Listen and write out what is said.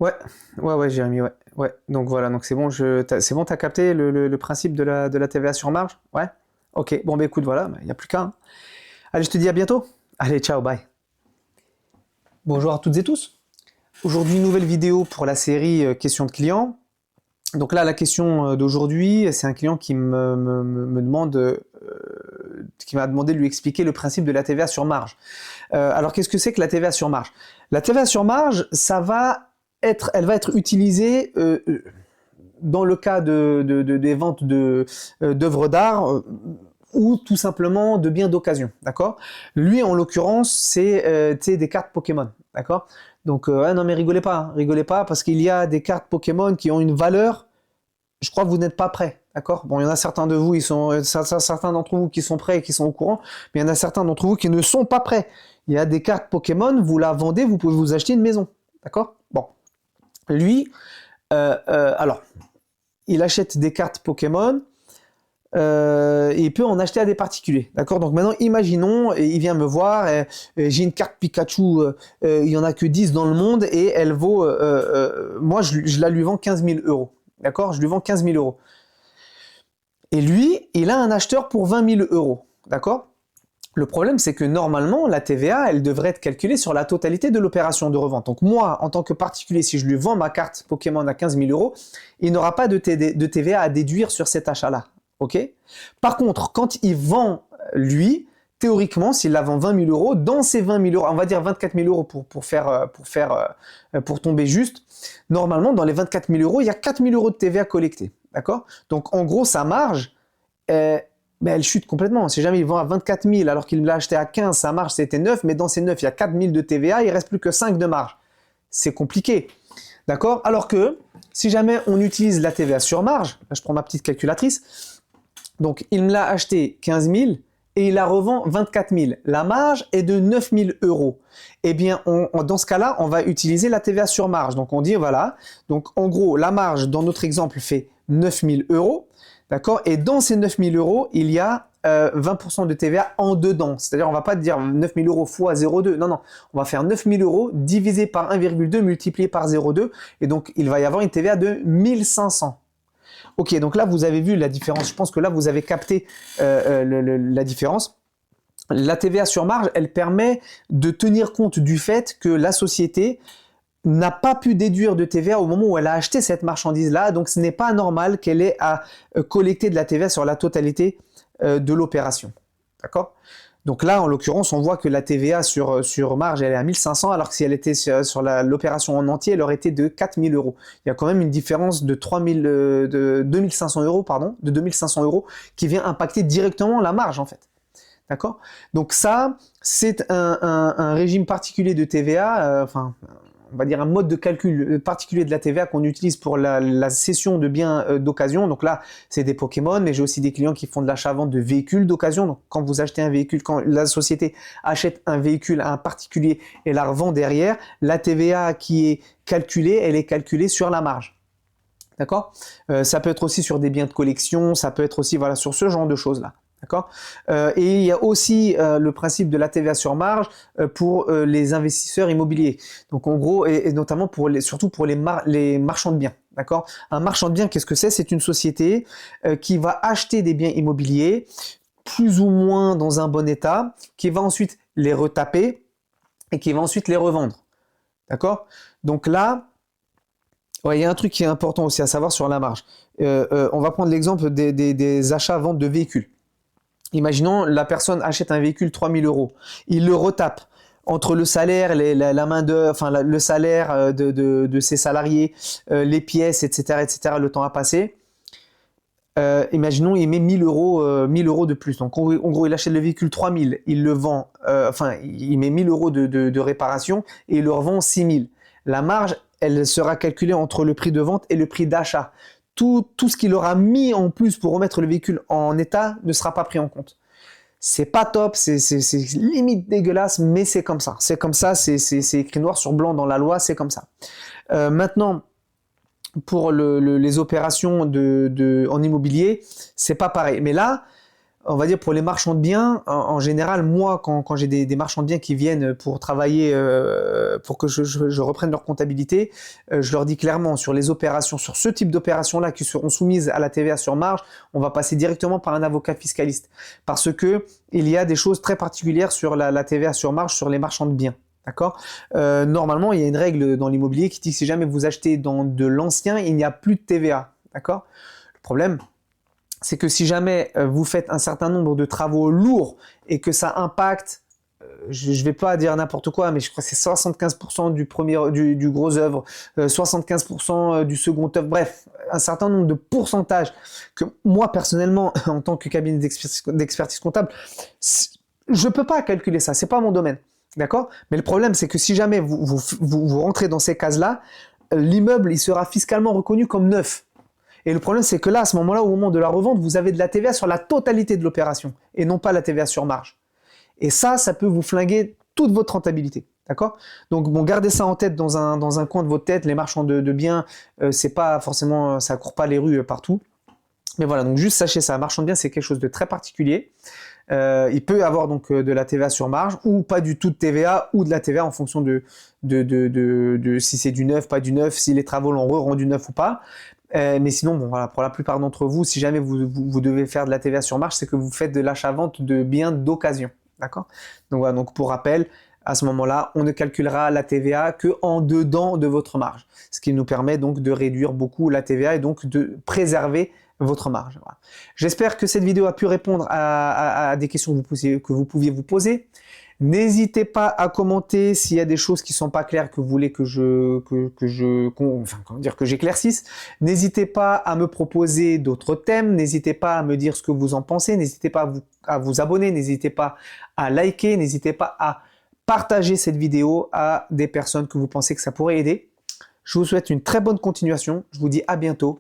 Ouais, ouais, Jérémy, ouais. Ouais, donc voilà, donc c'est bon, c'est bon, t'as capté le principe de la TVA sur marge? Ouais? Ok, bon, bah écoute, voilà, il n'y a plus qu'à, hein. Allez, je te dis à bientôt. Allez, ciao, bye. Bonjour à toutes et tous. Aujourd'hui, nouvelle vidéo pour la série questions de clients. Donc là, la question d'aujourd'hui, c'est un client qui me demande, qui m'a demandé de lui expliquer le principe de la TVA sur marge. Alors, qu'est-ce que c'est que la TVA sur marge? La TVA sur marge, elle va être utilisée dans le cas des ventes d'œuvres d'art ou tout simplement de biens d'occasion, d'accord? Lui, en l'occurrence, c'est des cartes Pokémon, d'accord? Donc, non mais rigolez pas, parce qu'il y a des cartes Pokémon qui ont une valeur. Je crois que vous n'êtes pas prêts, d'accord? Bon, il y en a certains de vous, certains d'entre vous qui sont prêts et qui sont au courant, mais il y en a certains d'entre vous qui ne sont pas prêts. Il y a des cartes Pokémon, vous la vendez, vous pouvez vous acheter une maison, d'accord? Bon, lui, alors, il achète des cartes Pokémon, et il peut en acheter à des particuliers. D'accord? Donc maintenant, imaginons, il vient me voir, j'ai une carte Pikachu, il n'y en a que 10 dans le monde, et elle vaut, moi je la lui vends 15 000 euros. D'accord? Je lui vends 15 000 euros. Et lui, il a un acheteur pour 20 000 euros. D'accord? Le problème, c'est que normalement, la TVA, elle devrait être calculée sur la totalité de l'opération de revente. Donc moi, en tant que particulier, si je lui vends ma carte Pokémon à 15 000 euros, il n'aura pas de TVA à déduire sur cet achat-là. Ok? Par contre, quand il vend, lui, théoriquement, s'il la vend 20 000 euros, dans ces 20 000 euros, on va dire 24 000 euros pour tomber juste, normalement, dans les 24 000 euros, il y a 4 000 euros de TVA collectés. D'accord? Donc en gros, sa marge, mais elle chute complètement. Si jamais il vend à 24 000 alors qu'il l'a acheté à 15, sa marge c'était 9, mais dans ces 9, il y a 4 000 de TVA, il reste plus que 5 de marge. C'est compliqué. D'accord? Alors que si jamais on utilise la TVA sur marge, là, je prends ma petite calculatrice, donc il me l'a acheté 15 000 et il la revend 24 000. La marge est de 9 000 euros. Eh bien, dans ce cas-là, on va utiliser la TVA sur marge. Donc on dit voilà, donc en gros, la marge dans notre exemple fait 9 000 euros. D'accord? Et dans ces 9 000 euros, il y a 20% de TVA en dedans. C'est-à-dire, on ne va pas dire 9 000 euros fois 0,2. Non, non. On va faire 9 000 euros divisé par 1,2 multiplié par 0,2. Et donc, il va y avoir une TVA de 1500. Ok, donc là, vous avez vu la différence. Je pense que là, vous avez capté la différence. La TVA sur marge, elle permet de tenir compte du fait que la société n'a pas pu déduire de TVA au moment où elle a acheté cette marchandise-là, donc ce n'est pas normal qu'elle ait à collecter de la TVA sur la totalité de l'opération. D'accord? Donc là, en l'occurrence, on voit que la TVA sur marge, elle est à 1500, alors que si elle était sur l'opération en entier, elle aurait été de 4000 euros. Il y a quand même une différence de 2500 euros, pardon, de 2500 euros qui vient impacter directement la marge, en fait. D'accord? Donc ça, c'est un régime particulier de TVA, on va dire un mode de calcul particulier de la TVA qu'on utilise pour la cession de biens d'occasion. Donc là, c'est des Pokémon, mais j'ai aussi des clients qui font de l'achat-vente de véhicules d'occasion. Donc quand vous achetez un véhicule, quand la société achète un véhicule à un particulier et la revend derrière, la TVA qui est calculée, elle est calculée sur la marge. D'accord? Ça peut être aussi sur des biens de collection, ça peut être aussi voilà, sur ce genre de choses-là. D'accord? Et il y a aussi le principe de la TVA sur marge pour les investisseurs immobiliers. Donc en gros, et notamment surtout pour les marchands de biens. D'accord? Un marchand de biens, qu'est-ce que c'est? C'est une société qui va acheter des biens immobiliers plus ou moins dans un bon état, qui va ensuite les retaper et qui va ensuite les revendre. D'accord? Donc là, ouais, il y a un truc qui est important aussi à savoir sur la marge. On va prendre l'exemple des achats-ventes de véhicules. Imaginons, la personne achète un véhicule 3 000 euros. Il le retape entre le salaire, la main d'œuvre, enfin le salaire de ses salariés, les pièces, etc., le temps à passer. Imaginons, il met 1000 euros de plus. Donc, en gros, il achète le véhicule 3 000, il le vend, il met 1000 euros de réparation et il le revend 6 000. La marge, elle sera calculée entre le prix de vente et le prix d'achat. Tout ce qu'il aura mis en plus pour remettre le véhicule en état ne sera pas pris en compte. C'est pas top, c'est limite dégueulasse, mais c'est comme ça. C'est comme ça, c'est écrit noir sur blanc dans la loi, c'est comme ça. Maintenant, pour les opérations en immobilier, c'est pas pareil. Mais là, on va dire pour les marchands de biens, en général, moi, quand j'ai des marchands de biens qui viennent pour travailler, pour que je reprenne leur comptabilité, je leur dis clairement sur les opérations, sur ce type d'opérations-là qui seront soumises à la TVA sur marge, on va passer directement par un avocat fiscaliste. Parce que il y a des choses très particulières sur la TVA sur marge sur les marchands de biens. D'accord. Normalement, il y a une règle dans l'immobilier qui dit que si jamais vous achetez dans de l'ancien, il n'y a plus de TVA. D'accord. Le problème, c'est que si jamais vous faites un certain nombre de travaux lourds et que ça impacte, je ne vais pas dire n'importe quoi, mais je crois que c'est 75% du gros œuvre, 75% du second œuvre, bref, un certain nombre de pourcentages que moi personnellement, en tant que cabinet d'expertise comptable, je ne peux pas calculer ça, c'est pas mon domaine. D'accord? Mais le problème, c'est que si jamais vous rentrez dans ces cases-là, l'immeuble, il sera fiscalement reconnu comme neuf. Et le problème, c'est que là, à ce moment-là, au moment de la revente, vous avez de la TVA sur la totalité de l'opération et non pas la TVA sur marge. Et ça peut vous flinguer toute votre rentabilité. D'accord? Donc, bon, gardez ça en tête dans un coin de votre tête. Les marchands de biens, c'est pas forcément, ça court pas les rues partout. Mais voilà, donc juste sachez ça. Marchand de biens, c'est quelque chose de très particulier. Il peut y avoir donc de la TVA sur marge ou pas du tout de TVA ou de la TVA en fonction de si c'est du neuf, pas du neuf, si les travaux l'ont rendu neuf ou pas. Mais sinon, bon, voilà, pour la plupart d'entre vous, si jamais vous devez faire de la TVA sur marge, c'est que vous faites de l'achat-vente de biens d'occasion. D'accord? Donc voilà, donc pour rappel, à ce moment-là, on ne calculera la TVA que en dedans de votre marge. Ce qui nous permet donc de réduire beaucoup la TVA et donc de préserver votre marge. Voilà. J'espère que cette vidéo a pu répondre à des questions que vous pouviez vous poser. N'hésitez pas à commenter s'il y a des choses qui sont pas claires que vous voulez que j'éclaircisse. N'hésitez pas à me proposer d'autres thèmes. N'hésitez pas à me dire ce que vous en pensez. N'hésitez pas à vous abonner. N'hésitez pas à liker. N'hésitez pas à partager cette vidéo à des personnes que vous pensez que ça pourrait aider. Je vous souhaite une très bonne continuation. Je vous dis à bientôt.